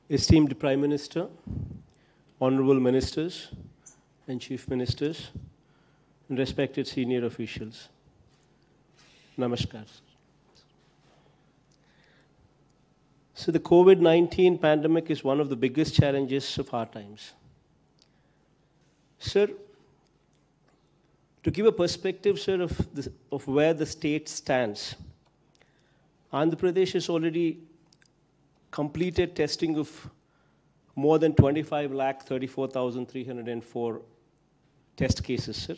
Esteemed Prime Minister, Honorable Ministers and Chief Ministers, and respected senior officials, Namaskar. So the COVID-19 pandemic is one of the biggest challenges of our times. Sir, to give a perspective, sir, of where the state stands, Andhra Pradesh has already completed testing of more than 25,34,304 test cases, sir.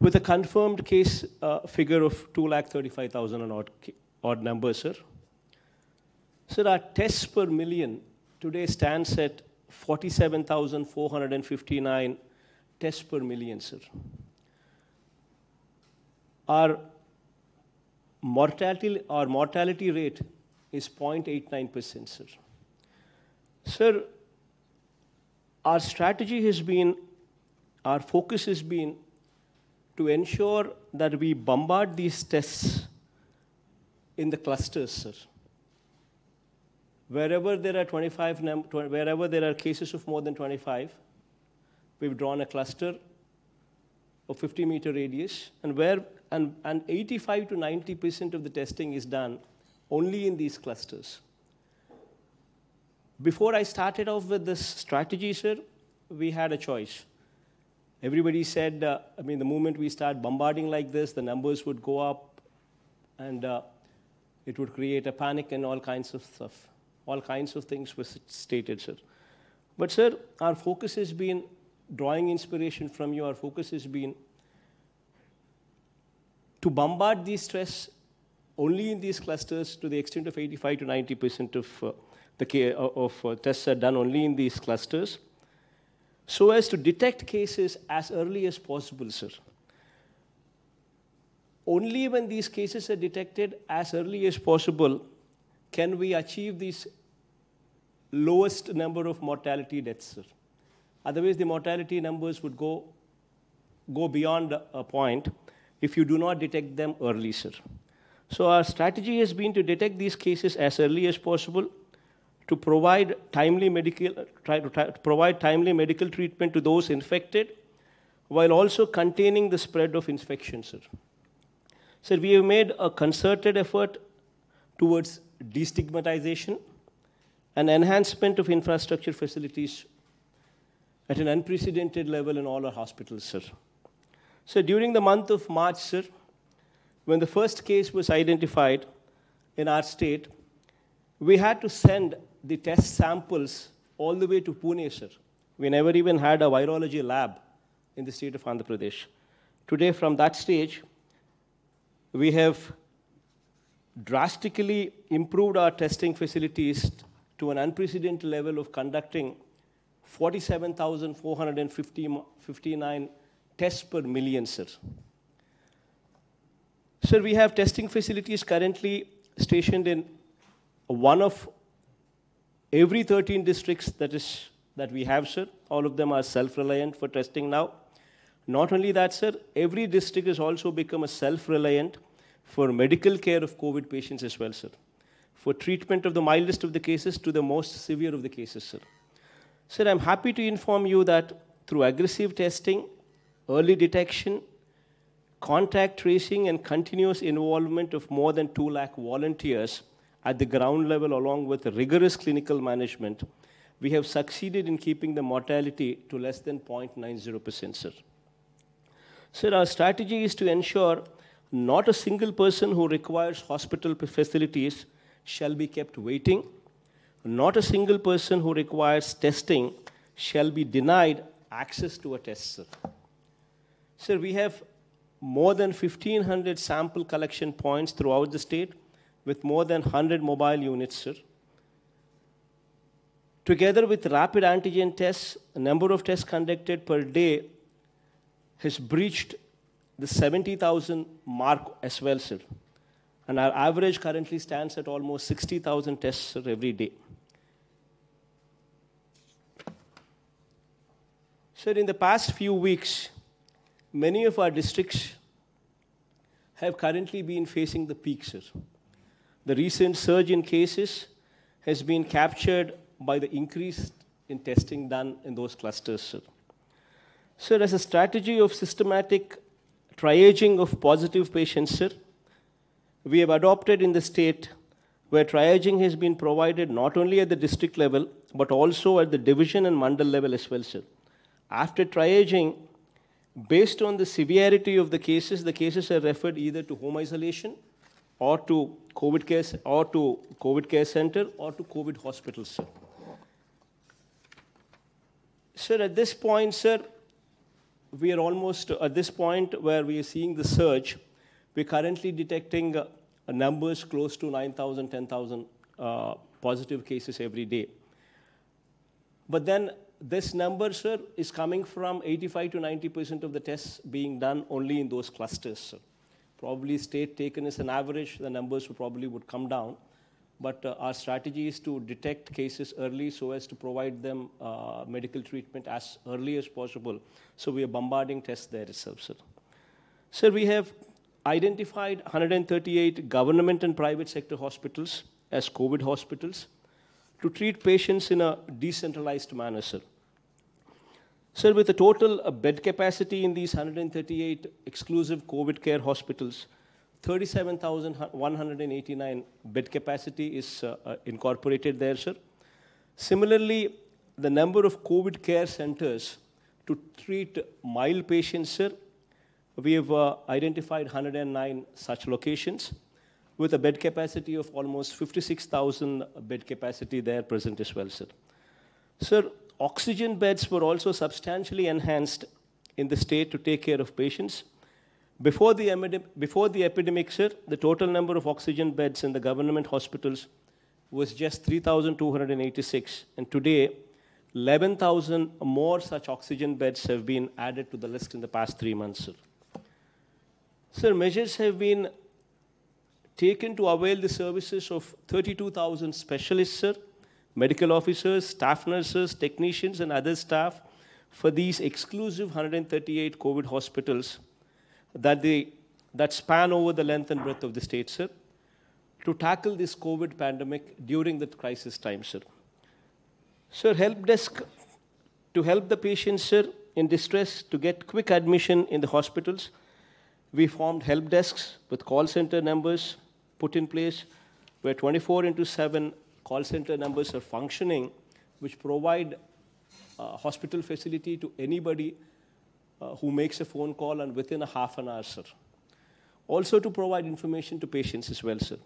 With a confirmed case figure of 2,35,000 and odd numbers, sir. Sir, our tests per million today stands at 47,459 tests per million, sir. Our mortality rate is 0.89%, sir. Sir, our strategy has been, our focus has been to ensure that we bombard these tests in the clusters, sir. Wherever there are wherever there are cases of more than 25, we've drawn a cluster of 50-meter radius, and 85 to 90% of the testing is done only in these clusters. Before I started off with this strategy, sir, we had a choice. Everybody said, the moment we start bombarding like this, the numbers would go up, and it would create a panic and all kinds of stuff. All kinds of things were stated, sir. But, sir, our focus has been drawing inspiration from you. Our focus has been to bombard these tests only in these clusters to the extent of 85 to 90% of tests are done only in these clusters, so as to detect cases as early as possible, sir. Only when these cases are detected as early as possible can we achieve this lowest number of mortality deaths, sir. Otherwise, the mortality numbers would go beyond a point if you do not detect them early, sir. So our strategy has been to detect these cases as early as possible, to provide timely medical treatment to those infected, while also containing the spread of infection, sir. Sir, we have made a concerted effort towards destigmatization and enhancement of infrastructure facilities at an unprecedented level in all our hospitals, sir. So during the month of March, sir, when the first case was identified in our state, we had to send the test samples all the way to Pune, sir. We never even had a virology lab in the state of Andhra Pradesh. Today, from that stage, we have drastically improved our testing facilities to an unprecedented level of conducting 47,459 tests per million, sir. Sir, we have testing facilities currently stationed in one of every 13 districts that we have, sir. All of them are self-reliant for testing now. Not only that, sir, every district has also become a self-reliant for medical care of COVID patients as well, sir. For treatment of the mildest of the cases to the most severe of the cases, sir. Sir, I'm happy to inform you that through aggressive testing, early detection, contact tracing, and continuous involvement of more than 2 lakh volunteers at the ground level, along with rigorous clinical management, we have succeeded in keeping the mortality to less than 0.90%, sir. Sir, our strategy is to ensure not a single person who requires hospital facilities shall be kept waiting. Not a single person who requires testing shall be denied access to a test, sir. Sir, we have more than 1,500 sample collection points throughout the state with more than 100 mobile units, sir. Together with rapid antigen tests, the number of tests conducted per day has breached the 70,000 mark as well, sir. And our average currently stands at almost 60,000 tests, sir, every day. Sir, in the past few weeks, many of our districts have currently been facing the peak, sir. The recent surge in cases has been captured by the increase in testing done in those clusters, sir. Sir, as a strategy of systematic triaging of positive patients, sir, we have adopted in the state where triaging has been provided not only at the district level, but also at the division and mandal level as well, sir. After triaging, based on the severity of the cases are referred either to home isolation or to COVID care center or to COVID hospitals, sir. Sir, at this point, sir, we are almost at this point where we are seeing the surge. We're currently detecting numbers close to 9,000, 10,000 positive cases every day. But then this number, sir, is coming from 85 to 90% of the tests being done only in those clusters, sir. Probably state taken as an average, the numbers probably would come down. But our strategy is to detect cases early so as to provide them medical treatment as early as possible. So we are bombarding tests there itself, sir. Sir, we have identified 138 government and private sector hospitals as COVID hospitals to treat patients in a decentralized manner, sir. Sir, with the total bed capacity in these 138 exclusive COVID care hospitals, 37,189 bed capacity is incorporated there, sir. Similarly, the number of COVID care centers to treat mild patients, sir, we have identified 109 such locations with a bed capacity of almost 56,000 bed capacity there present as well, sir. Sir, oxygen beds were also substantially enhanced in the state to take care of patients. Before the epidemic, sir, the total number of oxygen beds in the government hospitals was just 3,286. And today, 11,000 more such oxygen beds have been added to the list in the past 3 months, sir. Sir, measures have been taken to avail the services of 32,000 specialists, sir, medical officers, staff nurses, technicians, and other staff for these exclusive 138 COVID hospitals that span over the length and breadth of the state, sir, to tackle this COVID pandemic during the crisis time, sir. Sir, help desk to help the patients, sir, in distress to get quick admission in the hospitals. We formed help desks with call center numbers put in place where 24/7 call center numbers are functioning, which provide hospital facility to anybody who makes a phone call and within a half an hour, sir. Also to provide information to patients as well, sir.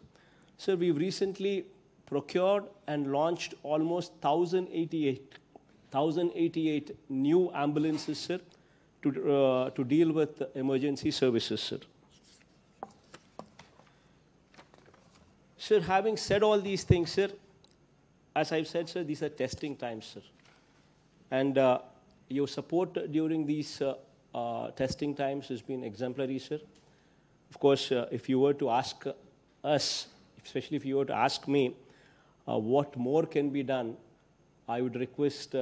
Sir, we've recently procured and launched almost 1,088 new ambulances, sir, to deal with emergency services, sir. Sir, having said all these things, sir, as I've said, sir, these are testing times, sir. And your support during these testing times has been exemplary, sir. Of course, if you were to ask us, especially if you were to ask me what more can be done, I would request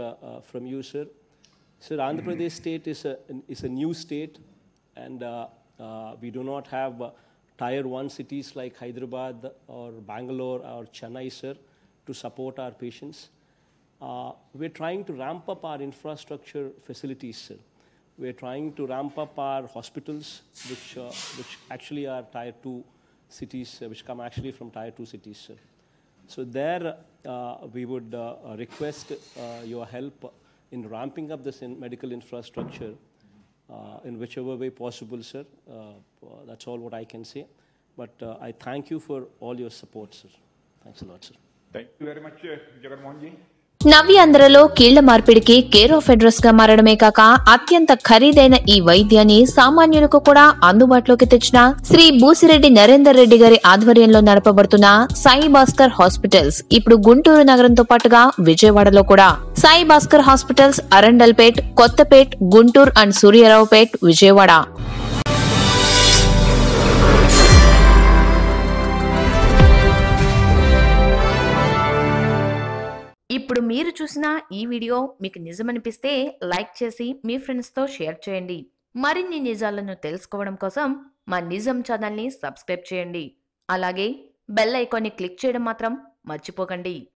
from you, sir. Sir, Andhra Pradesh state is a new state, and we do not have Tier 1 cities like Hyderabad or Bangalore or Chennai, sir, to support our patients. We're trying to ramp up our infrastructure facilities, sir. We're trying to ramp up our hospitals, which actually are Tier 2 cities, which come actually from Tier 2 cities, sir. So there, we would request your help in ramping up this medical infrastructure in whichever way possible, sir. That's all what I can say. But I thank you for all your support, sir. Thanks a lot, sir. Thank you very much, Jagan Mohan ji. నవ్యాంధ్రలో కీళ్ల మార్పిడికి care of address గా మారడమే కాక అత్యంత ఖరీదైన ఈ వైద్యాన్ని సామాన్యులకు కూడా అందుబాటులోకి తెచ్చిన శ్రీ బూసిరెడ్డి నరేందర్ రెడ్డి గారి ఆధ్వర్యంలో నడపబడుతున్న సాయి భాస్కర్ హాస్పిటల్స్ ఇప్పుడు గుంటూరు నగరంతో పాటుగా విజయవాడలో కూడా. Sai Bhaskar hospitals Arundelpet, Kothapet, Guntur and Suryaraopet, Vijayawada. ఇప్పుడు మీరు చూసిన ఈ వీడియో మీకు నిజమనిపిస్తే లైక్ చేసి మీ ఫ్రెండ్స్తో షేర్ చేయండి. మరిన్ని నిజాలను తెలుసుకోవడం కోసం మా నిజం ఛానల్ని సబ్స్క్రైబ్ చేయండి. అలాగే బెల్ ఐకాన్ని క్లిక్ చేయడం మాత్రం మర్చిపోకండి.